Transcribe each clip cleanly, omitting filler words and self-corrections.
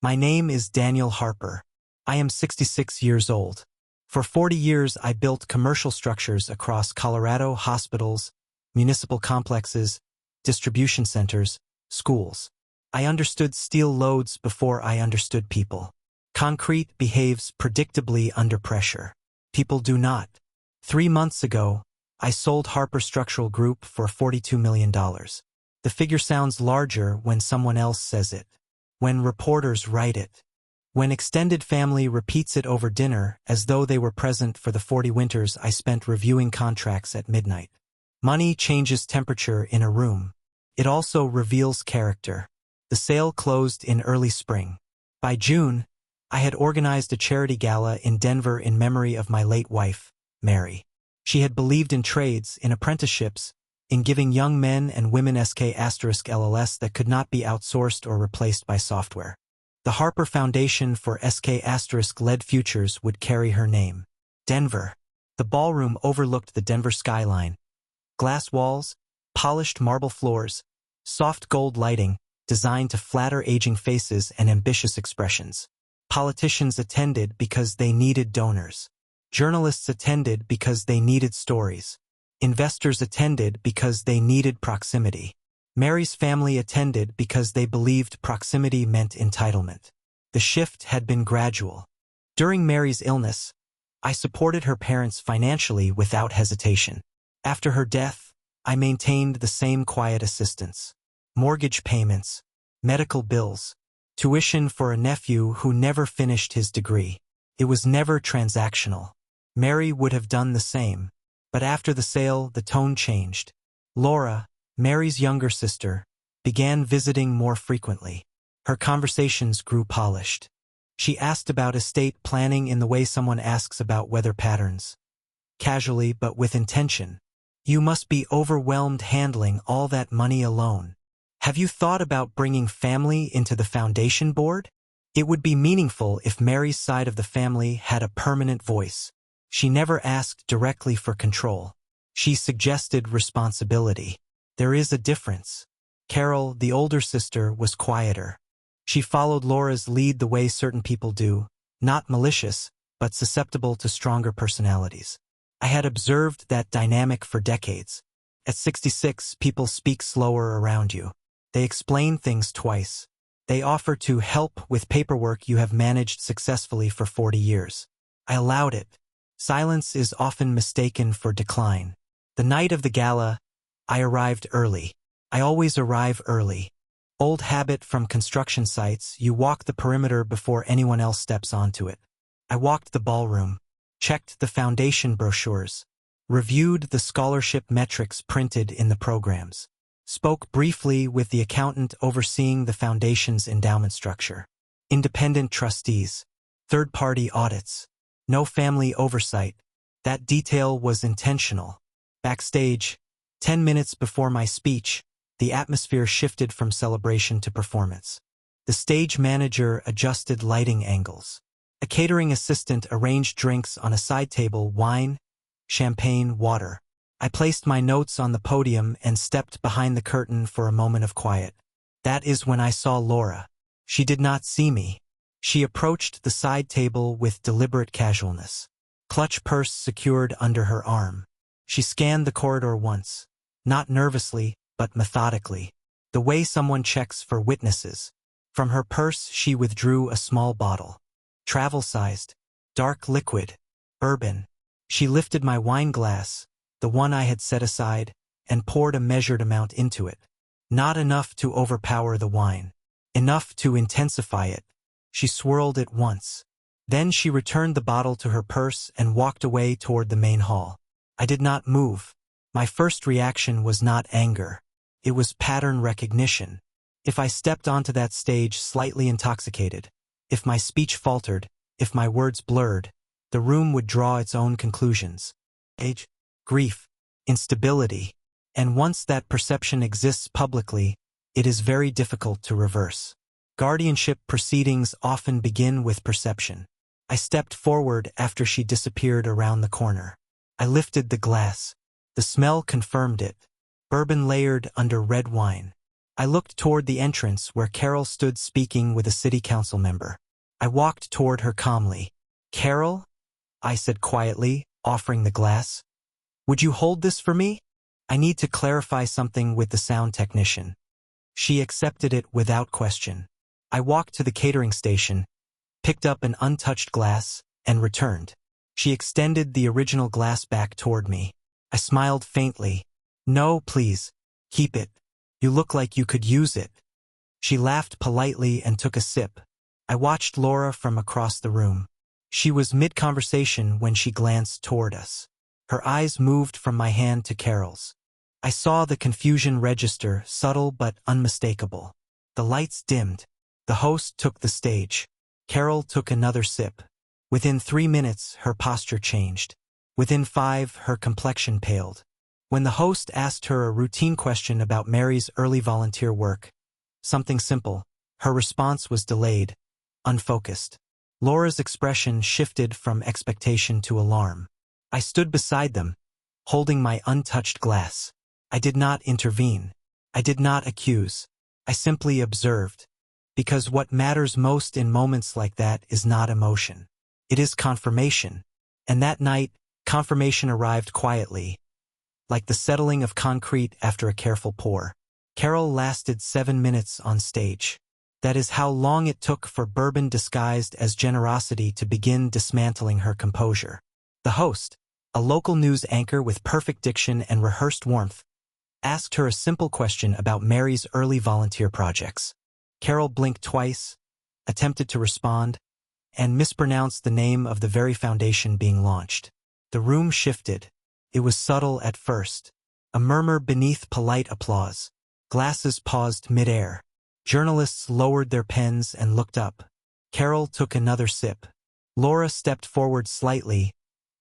My name is Daniel Harper. I am 66 years old. For 40 years, I built commercial structures across Colorado, hospitals, municipal complexes, distribution centers, schools. I understood steel loads before I understood people. Concrete behaves predictably under pressure. People do not. 3 months ago, I sold Harper Structural Group for $42 million. The figure sounds larger when someone else says it, when reporters write it, when extended family repeats it over dinner as though they were present for the 40 winters I spent reviewing contracts at midnight. Money changes temperature in a room. It also reveals character. The sale closed in early spring. By June, I had organized a charity gala in Denver in memory of my late wife, Mary. She had believed in trades, in apprenticeships, in giving young men and women SK*LLS that could not be outsourced or replaced by software. The Harper Foundation for SK*-led futures would carry her name. Denver. The ballroom overlooked the Denver skyline. Glass walls, polished marble floors, soft gold lighting, designed to flatter aging faces and ambitious expressions. Politicians attended because they needed donors. Journalists attended because they needed stories. Investors attended because they needed proximity. Mary's family attended because they believed proximity meant entitlement. The shift had been gradual. During Mary's illness, I supported her parents financially without hesitation. After her death, I maintained the same quiet assistance. Mortgage payments, medical bills, tuition for a nephew who never finished his degree. It was never transactional. Mary would have done the same. But after the sale, the tone changed. Laura, Mary's younger sister, began visiting more frequently. Her conversations grew polished. She asked about estate planning in the way someone asks about weather patterns. Casually but with intention. You must be overwhelmed handling all that money alone. Have you thought about bringing family into the foundation board? It would be meaningful if Mary's side of the family had a permanent voice. She never asked directly for control. She suggested responsibility. There is a difference. Carol, the older sister, was quieter. She followed Laura's lead the way certain people do, not malicious, but susceptible to stronger personalities. I had observed that dynamic for decades. At 66, people speak slower around you. They explain things twice. They offer to help with paperwork you have managed successfully for 40 years. I allowed it. Silence is often mistaken for decline. The night of the gala, I arrived early. I always arrive early. Old habit from construction sites, you walk the perimeter before anyone else steps onto it. I walked the ballroom, checked the foundation brochures, reviewed the scholarship metrics printed in the programs, spoke briefly with the accountant overseeing the foundation's endowment structure. Independent trustees, third-party audits, no family oversight. That detail was intentional. Backstage, 10 minutes before my speech, the atmosphere shifted from celebration to performance. The stage manager adjusted lighting angles. A catering assistant arranged drinks on a side table, wine, champagne, water. I placed my notes on the podium and stepped behind the curtain for a moment of quiet. That is when I saw Laura. She did not see me. She approached the side table with deliberate casualness. Clutch purse secured under her arm. She scanned the corridor once, not nervously, but methodically, the way someone checks for witnesses. From her purse she withdrew a small bottle. Travel-sized, dark liquid, bourbon. She lifted my wine glass, the one I had set aside, and poured a measured amount into it. Not enough to overpower the wine. Enough to intensify it. She swirled it once. Then she returned the bottle to her purse and walked away toward the main hall. I did not move. My first reaction was not anger. It was pattern recognition. If I stepped onto that stage slightly intoxicated, if my speech faltered, if my words blurred, the room would draw its own conclusions. Age, grief, instability. And once that perception exists publicly, it is very difficult to reverse. Guardianship proceedings often begin with perception. I stepped forward after she disappeared around the corner. I lifted the glass. The smell confirmed it. Bourbon layered under red wine. I looked toward the entrance where Carol stood speaking with a city council member. I walked toward her calmly. "Carol," I said quietly, offering the glass. "Would you hold this for me? I need to clarify something with the sound technician." She accepted it without question. I walked to the catering station, picked up an untouched glass, and returned. She extended the original glass back toward me. I smiled faintly. "No, please. Keep it. You look like you could use it." She laughed politely and took a sip. I watched Laura from across the room. She was mid-conversation when she glanced toward us. Her eyes moved from my hand to Carol's. I saw the confusion register, subtle but unmistakable. The lights dimmed. The host took the stage. Carol took another sip. Within 3 minutes, her posture changed. Within 5, her complexion paled. When the host asked her a routine question about Mary's early volunteer work, something simple, her response was delayed, unfocused. Laura's expression shifted from expectation to alarm. I stood beside them, holding my untouched glass. I did not intervene. I did not accuse. I simply observed. Because what matters most in moments like that is not emotion. It is confirmation. And that night, confirmation arrived quietly, like the settling of concrete after a careful pour. Carol lasted 7 minutes on stage. That is how long it took for bourbon disguised as generosity to begin dismantling her composure. The host, a local news anchor with perfect diction and rehearsed warmth, asked her a simple question about Mary's early volunteer projects. Carol blinked twice, attempted to respond, and mispronounced the name of the very foundation being launched. The room shifted. It was subtle at first. A murmur beneath polite applause. Glasses paused mid-air. Journalists lowered their pens and looked up. Carol took another sip. Laura stepped forward slightly,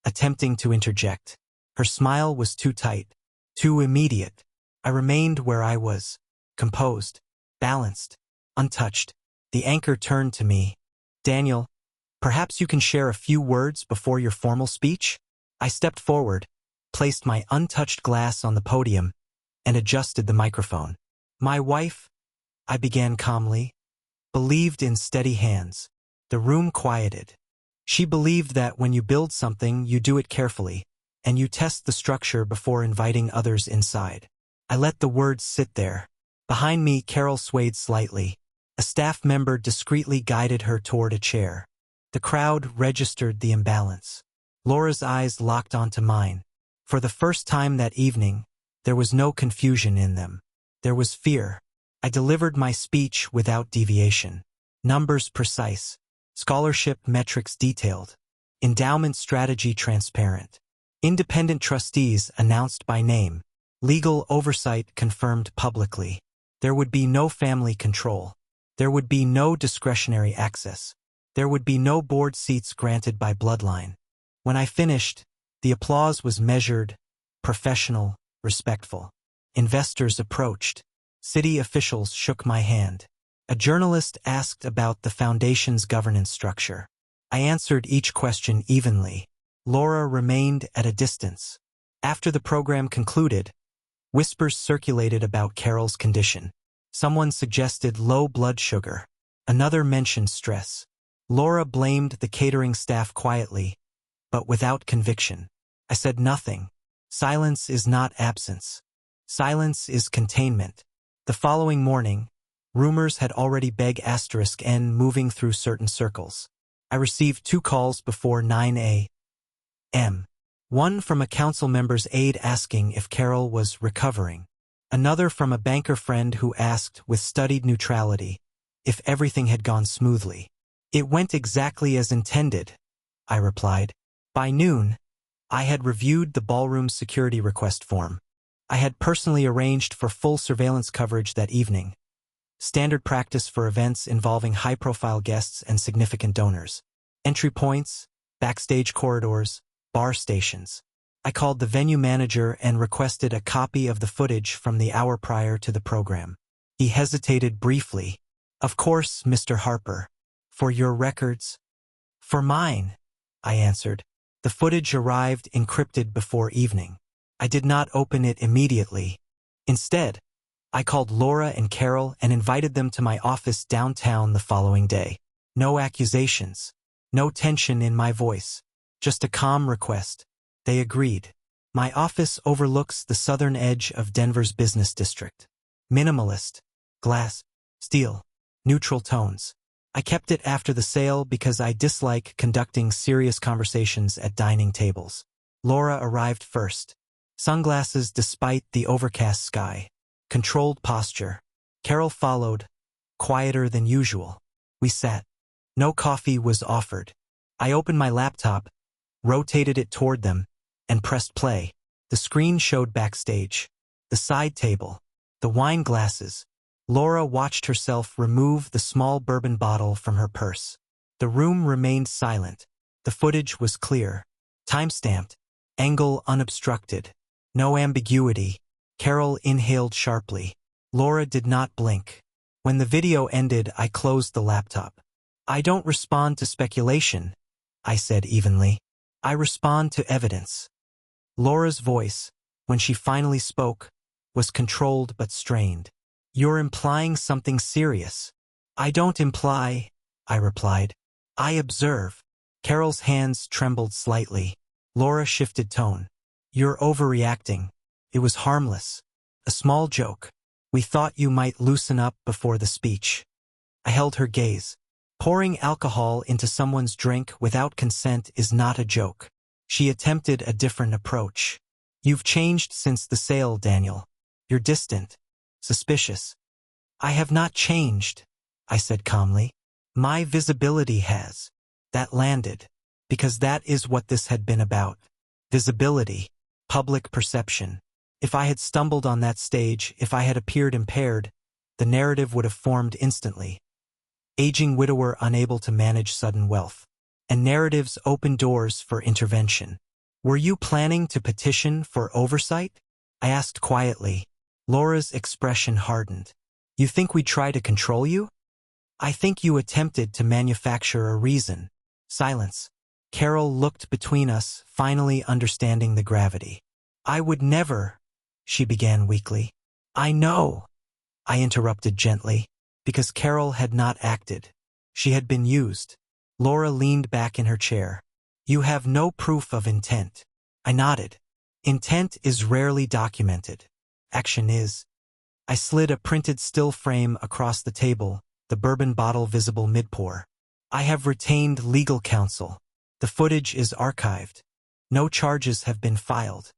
attempting to interject. Her smile was too tight, too immediate. I remained where I was, composed, balanced, untouched. The anchor turned to me. "Daniel, perhaps you can share a few words before your formal speech?" I stepped forward, placed my untouched glass on the podium, and adjusted the microphone. "My wife," I began calmly, "believed in steady hands." The room quieted. She believed that when you build something, you do it carefully, and you test the structure before inviting others inside. I let the words sit there. Behind me, Carol swayed slightly. A staff member discreetly guided her toward a chair. The crowd registered the imbalance. Laura's eyes locked onto mine. For the first time that evening, there was no confusion in them. There was fear. I delivered my speech without deviation. Numbers precise. Scholarship metrics detailed. Endowment strategy transparent. Independent trustees announced by name. Legal oversight confirmed publicly. There would be no family control. There would be no discretionary access. There would be no board seats granted by bloodline. When I finished, the applause was measured, professional, respectful. Investors approached. City officials shook my hand. A journalist asked about the foundation's governance structure. I answered each question evenly. Laura remained at a distance. After the program concluded, whispers circulated about Carol's condition. Someone suggested low blood sugar. Another mentioned stress. Laura blamed the catering staff quietly, but without conviction. I said nothing. Silence is not absence. Silence is containment. The following morning, rumors had already begun *N moving through certain circles. I received 2 calls before 9 a.m. One from a council member's aide asking if Carol was recovering. Another from a banker friend who asked, with studied neutrality, if everything had gone smoothly. "It went exactly as intended," I replied. By noon, I had reviewed the ballroom security request form. I had personally arranged for full surveillance coverage that evening. Standard practice for events involving high-profile guests and significant donors. Entry points, backstage corridors, bar stations. I called the venue manager and requested a copy of the footage from the hour prior to the program. He hesitated briefly. "Of course, Mr. Harper. For your records?" "For mine," I answered. The footage arrived encrypted before evening. I did not open it immediately. Instead, I called Laura and Carol and invited them to my office downtown the following day. No accusations. No tension in my voice. Just a calm request. They agreed. My office overlooks the southern edge of Denver's business district. Minimalist. Glass. Steel. Neutral tones. I kept it after the sale because I dislike conducting serious conversations at dining tables. Laura arrived first. Sunglasses despite the overcast sky. Controlled posture. Carol followed, quieter than usual. We sat. No coffee was offered. I opened my laptop, rotated it toward them, and pressed play. The screen showed backstage. The side table. The wine glasses. Laura watched herself remove the small bourbon bottle from her purse. The room remained silent. The footage was clear. Time-stamped. Angle unobstructed. No ambiguity. Carol inhaled sharply. Laura did not blink. When the video ended, I closed the laptop. I don't respond to speculation, I said evenly. I respond to evidence. Laura's voice, when she finally spoke, was controlled but strained. You're implying something serious. I don't imply, I replied. I observe. Carol's hands trembled slightly. Laura shifted tone. You're overreacting. It was harmless. A small joke. We thought you might loosen up before the speech. I held her gaze. Pouring alcohol into someone's drink without consent is not a joke. She attempted a different approach. You've changed since the sale, Daniel. You're distant. Suspicious. I have not changed, I said calmly. My visibility has. That landed. Because that is what this had been about. Visibility. Public perception. If I had stumbled on that stage, if I had appeared impaired, the narrative would have formed instantly. Aging widower unable to manage sudden wealth. And narratives open doors for intervention. Were you planning to petition for oversight? I asked quietly. Laura's expression hardened. You think we'd try to control you? I think you attempted to manufacture a reason. Silence. Carol looked between us, finally understanding the gravity. I would never, she began weakly. I know, I interrupted gently, because Carol had not acted. She had been used. Laura leaned back in her chair. You have no proof of intent. I nodded. Intent is rarely documented. Action is. I slid a printed still frame across the table, the bourbon bottle visible mid-pour. I have retained legal counsel. The footage is archived. No charges have been filed.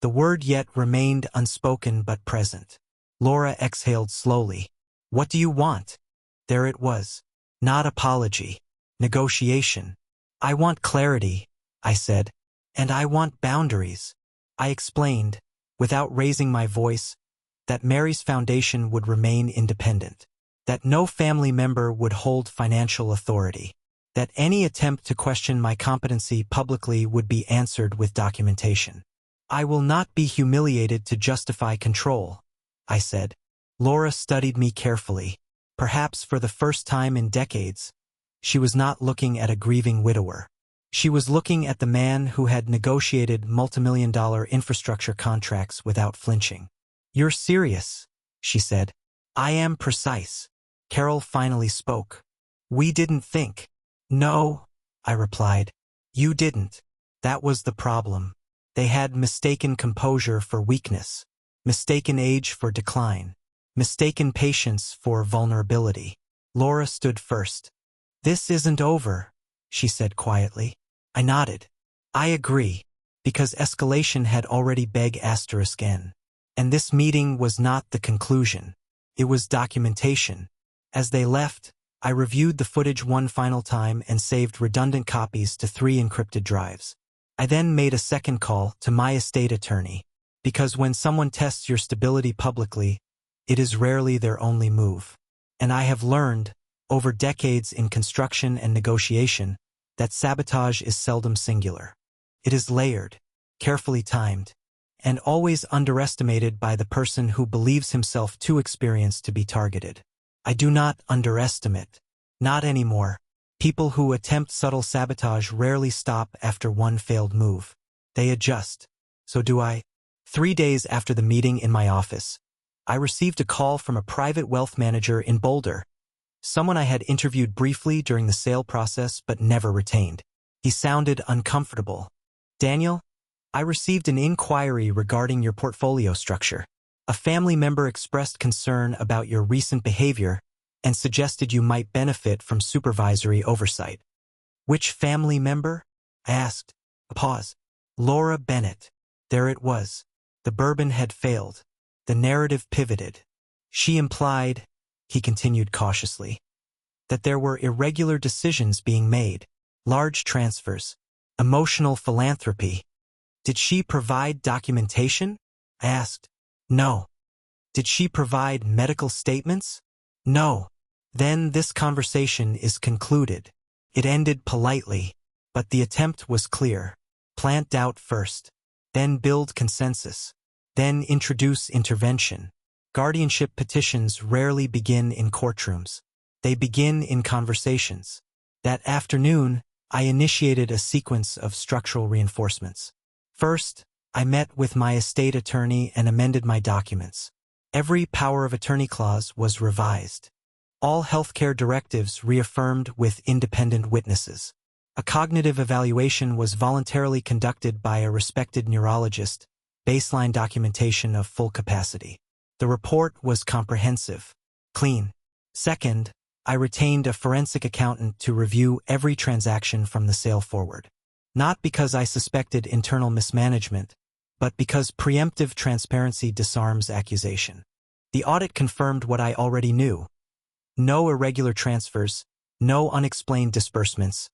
The word yet remained unspoken but present. Laura exhaled slowly. What do you want? There it was. Not apology. Negotiation. I want clarity, I said. And I want boundaries. I explained, without raising my voice, that Mary's foundation would remain independent. That no family member would hold financial authority. That any attempt to question my competency publicly would be answered with documentation. I will not be humiliated to justify control, I said. Laura studied me carefully. Perhaps for the first time in decades, she was not looking at a grieving widower. She was looking at the man who had negotiated multimillion-dollar infrastructure contracts without flinching. You're serious, she said. I am precise. Carol finally spoke. We didn't think. No, I replied. You didn't. That was the problem. They had mistaken composure for weakness, mistaken age for decline, mistaken patience for vulnerability. Laura stood first. This isn't over, she said quietly. I nodded. I agree, because escalation had already begun *N. And this meeting was not the conclusion. It was documentation. As they left, I reviewed the footage one final time and saved redundant copies to 3 encrypted drives. I then made a second call to my estate attorney, because when someone tests your stability publicly, it is rarely their only move. And I have learned, over decades in construction and negotiation, that sabotage is seldom singular. It is layered, carefully timed, and always underestimated by the person who believes himself too experienced to be targeted. I do not underestimate. Not anymore. People who attempt subtle sabotage rarely stop after one failed move. They adjust. So do I. 3 days after the meeting in my office, I received a call from a private wealth manager in Boulder, someone I had interviewed briefly during the sale process but never retained. He sounded uncomfortable. Daniel, I received an inquiry regarding your portfolio structure. A family member expressed concern about your recent behavior and suggested you might benefit from supervisory oversight. Which family member? I asked. A pause. Laura Bennett. There it was. The bourbon had failed. The narrative pivoted. She implied, he continued cautiously, that there were irregular decisions being made, large transfers, emotional philanthropy. Did she provide documentation? I asked. No. Did she provide medical statements? No. Then this conversation is concluded. It ended politely, but the attempt was clear. Plant doubt first, then build consensus, then introduce intervention. Guardianship petitions rarely begin in courtrooms. They begin in conversations. That afternoon, I initiated a sequence of structural reinforcements. First, I met with my estate attorney and amended my documents. Every power of attorney clause was revised. All healthcare directives reaffirmed with independent witnesses. A cognitive evaluation was voluntarily conducted by a respected neurologist, baseline documentation of full capacity. The report was comprehensive, clean. Second, I retained a forensic accountant to review every transaction from the sale forward. Not because I suspected internal mismanagement, but because preemptive transparency disarms accusation. The audit confirmed what I already knew. No irregular transfers, no unexplained disbursements,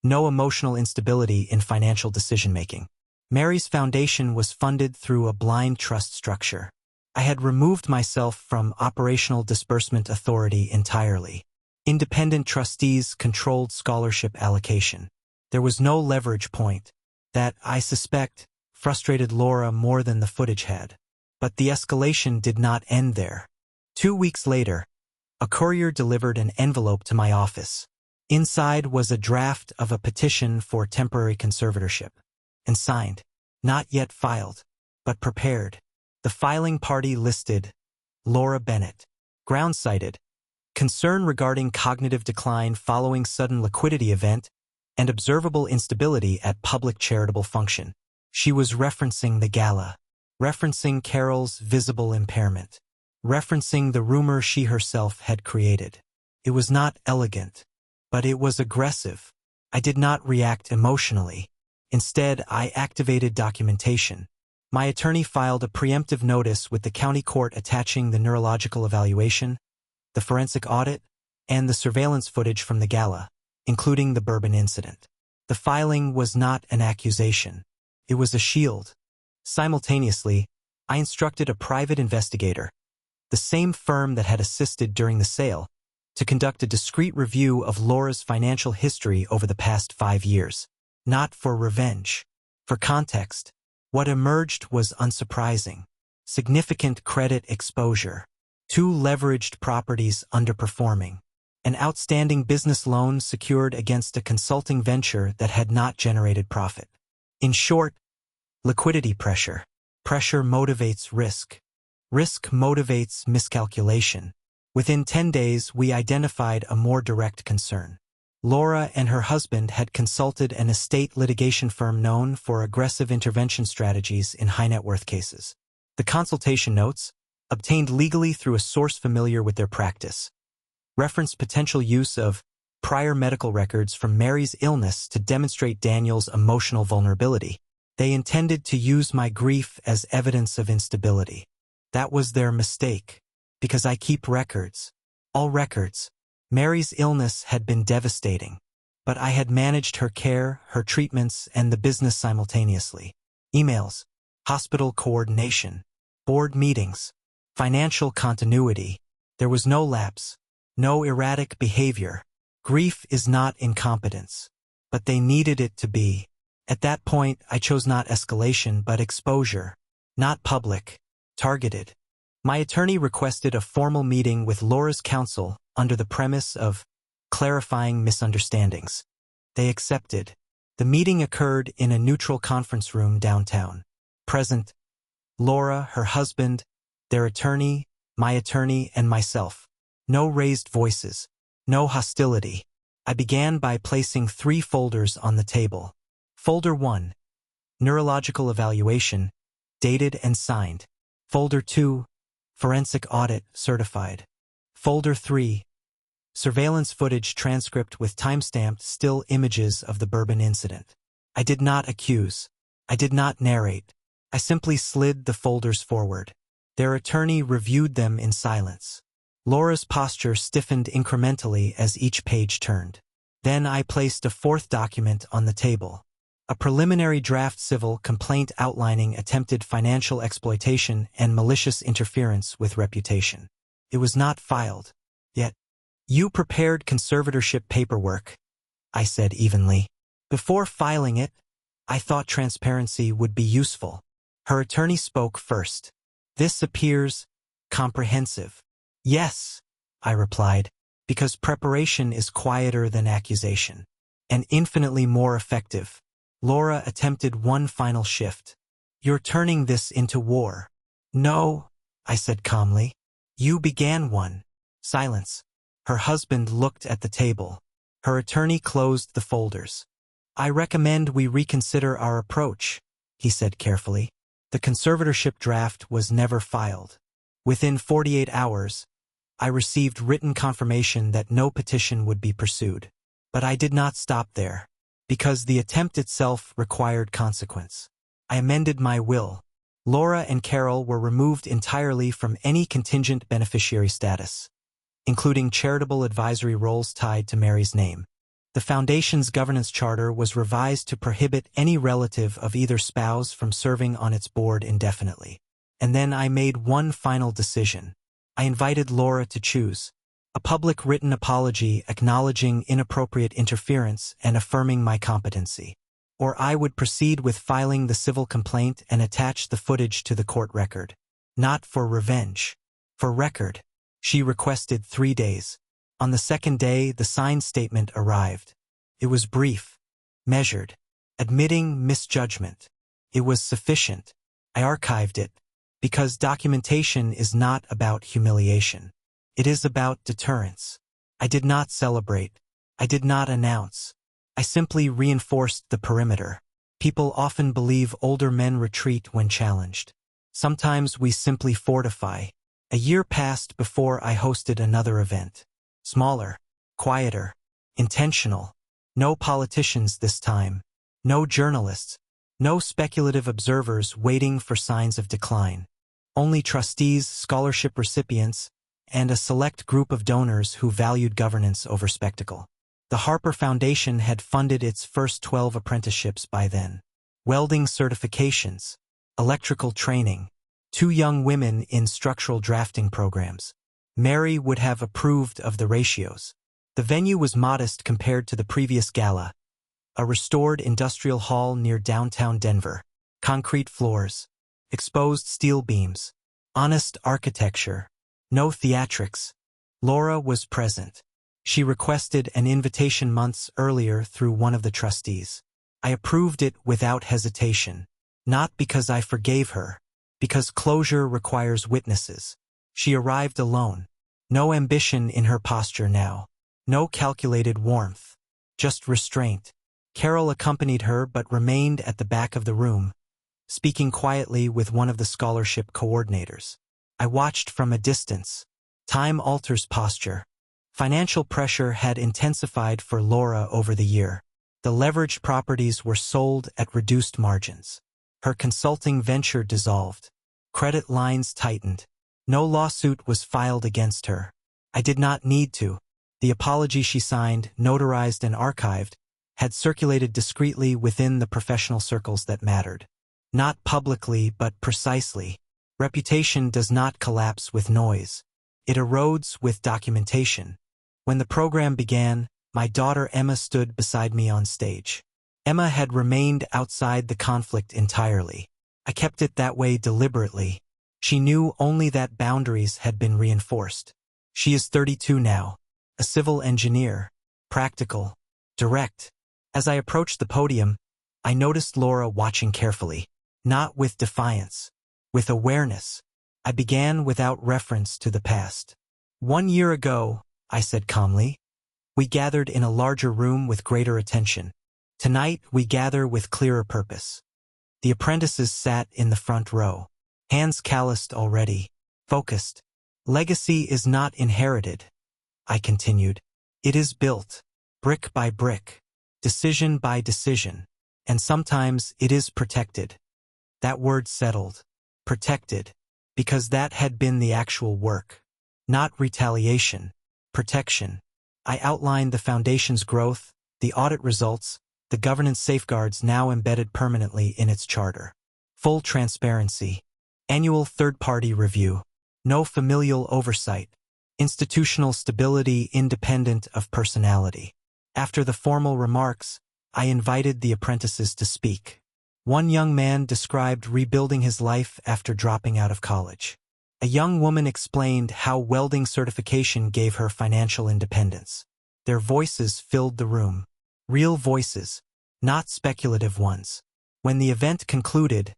no emotional instability in financial decision-making. Mary's foundation was funded through a blind trust structure. I had removed myself from operational disbursement authority entirely. Independent trustees controlled scholarship allocation. There was no leverage point. That, I suspect, frustrated Laura more than the footage had. But the escalation did not end there. 2 weeks later, a courier delivered an envelope to my office. Inside was a draft of a petition for temporary conservatorship. And signed. Not yet filed, but prepared. The filing party listed Laura Bennett. Ground cited. Concern regarding cognitive decline following sudden liquidity event and observable instability at public charitable function. She was referencing the Gala. Referencing Carol's visible impairment. Referencing the rumor she herself had created. It was not elegant, but it was aggressive. I did not react emotionally. Instead, I activated documentation. My attorney filed a preemptive notice with the county court attaching the neurological evaluation, the forensic audit, and the surveillance footage from the Gala, including the bourbon incident. The filing was not an accusation. It was a shield. Simultaneously, I instructed a private investigator, the same firm that had assisted during the sale, to conduct a discreet review of Laura's financial history over the past 5 years. Not for revenge. For context, what emerged was unsurprising. Significant credit exposure. 2 leveraged properties underperforming. An outstanding business loan secured against a consulting venture that had not generated profit. In short, liquidity pressure. Pressure motivates risk. Risk motivates miscalculation. Within 10 days, we identified a more direct concern. Laura and her husband had consulted an estate litigation firm known for aggressive intervention strategies in high-net-worth cases. The consultation notes, obtained legally through a source familiar with their practice, referenced potential use of prior medical records from Mary's illness to demonstrate Daniel's emotional vulnerability. They intended to use my grief as evidence of instability. That was their mistake, because I keep records. All records. Mary's illness had been devastating, but I had managed her care, her treatments, and the business simultaneously. Emails, hospital coordination, board meetings, financial continuity. There was no lapse, no erratic behavior. Grief is not incompetence, but they needed it to be. At that point, I chose not escalation but exposure, not public, targeted. My attorney requested a formal meeting with Laura's counsel under the premise of clarifying misunderstandings. They accepted. The meeting occurred in a neutral conference room downtown. Present, Laura, her husband, their attorney, my attorney, and myself. No raised voices. No hostility. I began by placing 3 folders on the table. Folder 1. Neurological evaluation, dated and signed. Folder 2. Forensic audit, certified. Folder 3. Surveillance footage transcript with timestamped still images of the Bourbon incident. I did not accuse. I did not narrate. I simply slid the folders forward. Their attorney reviewed them in silence. Laura's posture stiffened incrementally as each page turned. Then I placed a 4th document on the table. A preliminary draft civil complaint outlining attempted financial exploitation and malicious interference with reputation. It was not filed. Yet, "You prepared conservatorship paperwork," I said evenly. "Before filing it, I thought transparency would be useful." Her attorney spoke first. "This appears comprehensive." "Yes," I replied, "because preparation is quieter than accusation, and infinitely more effective." Laura attempted one final shift. "You're turning this into war." "No," I said calmly. "You began one." Silence. Her husband looked at the table. Her attorney closed the folders. "I recommend we reconsider our approach," he said carefully. The conservatorship draft was never filed. Within 48 hours, I received written confirmation that no petition would be pursued. But I did not stop there, because the attempt itself required consequence. I amended my will. Laura and Carol were removed entirely from any contingent beneficiary status, including charitable advisory roles tied to Mary's name. The Foundation's governance charter was revised to prohibit any relative of either spouse from serving on its board indefinitely. And then I made one final decision. I invited Laura to choose a public written apology acknowledging inappropriate interference and affirming my competency, or I would proceed with filing the civil complaint and attach the footage to the court record. Not for revenge. For record. She requested 3 days. On the 2nd day, the signed statement arrived. It was brief, measured, admitting misjudgment. It was sufficient. I archived it, because documentation is not about humiliation. It is about deterrence. I did not celebrate. I did not announce. I simply reinforced the perimeter. People often believe older men retreat when challenged. Sometimes we simply fortify. A year passed before I hosted another event. Smaller, quieter, intentional. No politicians this time. No journalists. No speculative observers waiting for signs of decline. Only trustees, scholarship recipients, and a select group of donors who valued governance over spectacle. The Harper Foundation had funded its first 12 apprenticeships by then. Welding certifications, electrical training, 2 young women in structural drafting programs. Mary would have approved of the ratios. The venue was modest compared to the previous gala. A restored industrial hall near downtown Denver. Concrete floors. Exposed steel beams. Honest architecture. No theatrics. Laura was present. She requested an invitation months earlier through one of the trustees. I approved it without hesitation. Not because I forgave her. Because closure requires witnesses. She arrived alone. No ambition in her posture now. No calculated warmth. Just restraint. Carol accompanied her but remained at the back of the room, speaking quietly with one of the scholarship coordinators. I watched from a distance. Time alters posture. Financial pressure had intensified for Laura over the year. The leveraged properties were sold at reduced margins. Her consulting venture dissolved. Credit lines tightened. No lawsuit was filed against her. I did not need to. The apology she signed, notarized and archived, had circulated discreetly within the professional circles that mattered. Not publicly, but precisely. Reputation does not collapse with noise. It erodes with documentation. When the program began, my daughter Emma stood beside me on stage. Emma had remained outside the conflict entirely. I kept it that way deliberately. She knew only that boundaries had been reinforced. She is 32 now, a civil engineer, practical, direct. As I approached the podium, I noticed Laura watching carefully, not with defiance, with awareness. I began without reference to the past. 1 year ago, I said calmly, we gathered in a larger room with greater attention. Tonight, we gather with clearer purpose. The apprentices sat in the front row, hands calloused already, focused. Legacy is not inherited, I continued. It is built, brick by brick, decision by decision, and sometimes it is protected. That word settled. Protected, because that had been the actual work. Not retaliation, protection. I outlined the foundation's growth, the audit results, the governance safeguards now embedded permanently in its charter. Full transparency. Annual third-party review. No familial oversight. Institutional stability independent of personality. After the formal remarks, I invited the apprentices to speak. One young man described rebuilding his life after dropping out of college. A young woman explained how welding certification gave her financial independence. Their voices filled the room. Real voices, not speculative ones. When the event concluded,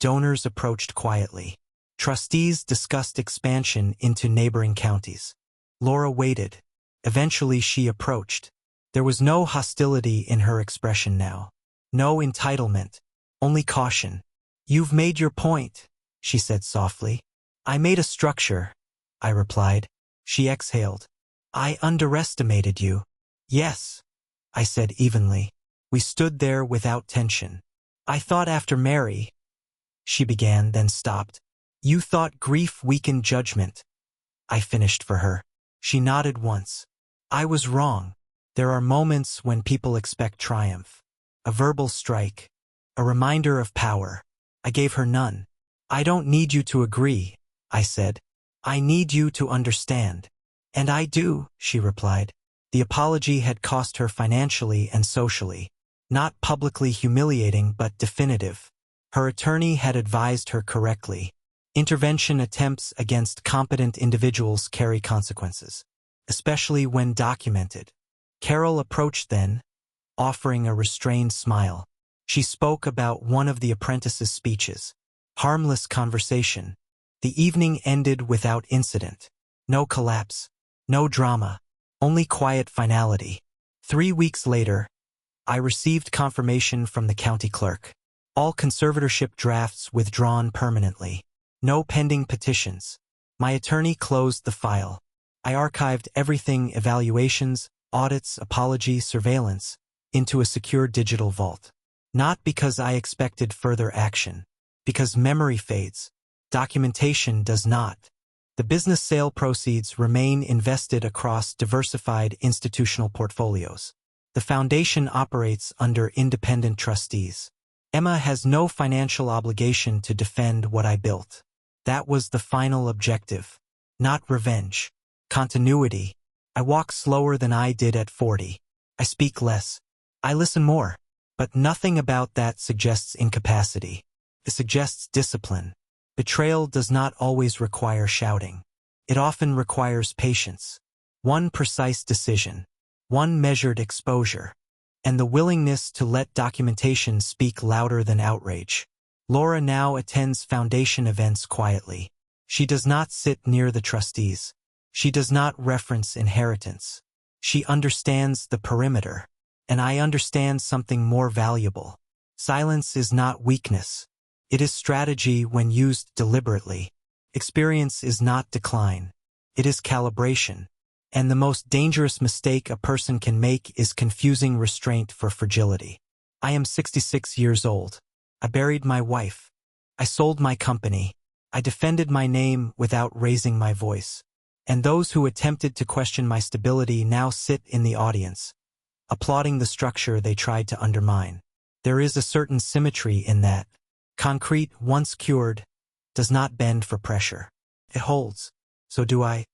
donors approached quietly. Trustees discussed expansion into neighboring counties. Laura waited. Eventually she approached. There was no hostility in her expression now. No entitlement. Only caution. You've made your point, she said softly. I made a structure, I replied. She exhaled. I underestimated you. Yes, I said evenly. We stood there without tension. I thought after Mary, she began, then stopped. You thought grief weakened judgment. I finished for her. She nodded once. I was wrong. There are moments when people expect triumph. A verbal strike. A reminder of power. I gave her none. I don't need you to agree, I said. I need you to understand. And I do, she replied. The apology had cost her financially and socially. Not publicly humiliating but definitive. Her attorney had advised her correctly. Intervention attempts against competent individuals carry consequences, especially when documented. Carol approached then, offering a restrained smile. She spoke about one of the apprentice's speeches. Harmless conversation. The evening ended without incident. No collapse. No drama. Only quiet finality. 3 weeks later, I received confirmation from the county clerk. All conservatorship drafts withdrawn permanently. No pending petitions. My attorney closed the file. I archived everything: evaluations, audits, apology, surveillance, into a secure digital vault. Not because I expected further action. Because memory fades. Documentation does not. The business sale proceeds remain invested across diversified institutional portfolios. The foundation operates under independent trustees. Emma has no financial obligation to defend what I built. That was the final objective. Not revenge. Continuity. I walk slower than I did at 40. I speak less. I listen more. But nothing about that suggests incapacity. It suggests discipline. Betrayal does not always require shouting. It often requires patience. One precise decision. One measured exposure. And the willingness to let documentation speak louder than outrage. Laura now attends foundation events quietly. She does not sit near the trustees. She does not reference inheritance. She understands the perimeter. And I understand something more valuable. Silence is not weakness. It is strategy when used deliberately. Experience is not decline. It is calibration. And the most dangerous mistake a person can make is confusing restraint for fragility. I am 66 years old. I buried my wife. I sold my company. I defended my name without raising my voice. And those who attempted to question my stability now sit in the audience, applauding the structure they tried to undermine. There is a certain symmetry in that. Concrete, once cured, does not bend for pressure. It holds. So do I.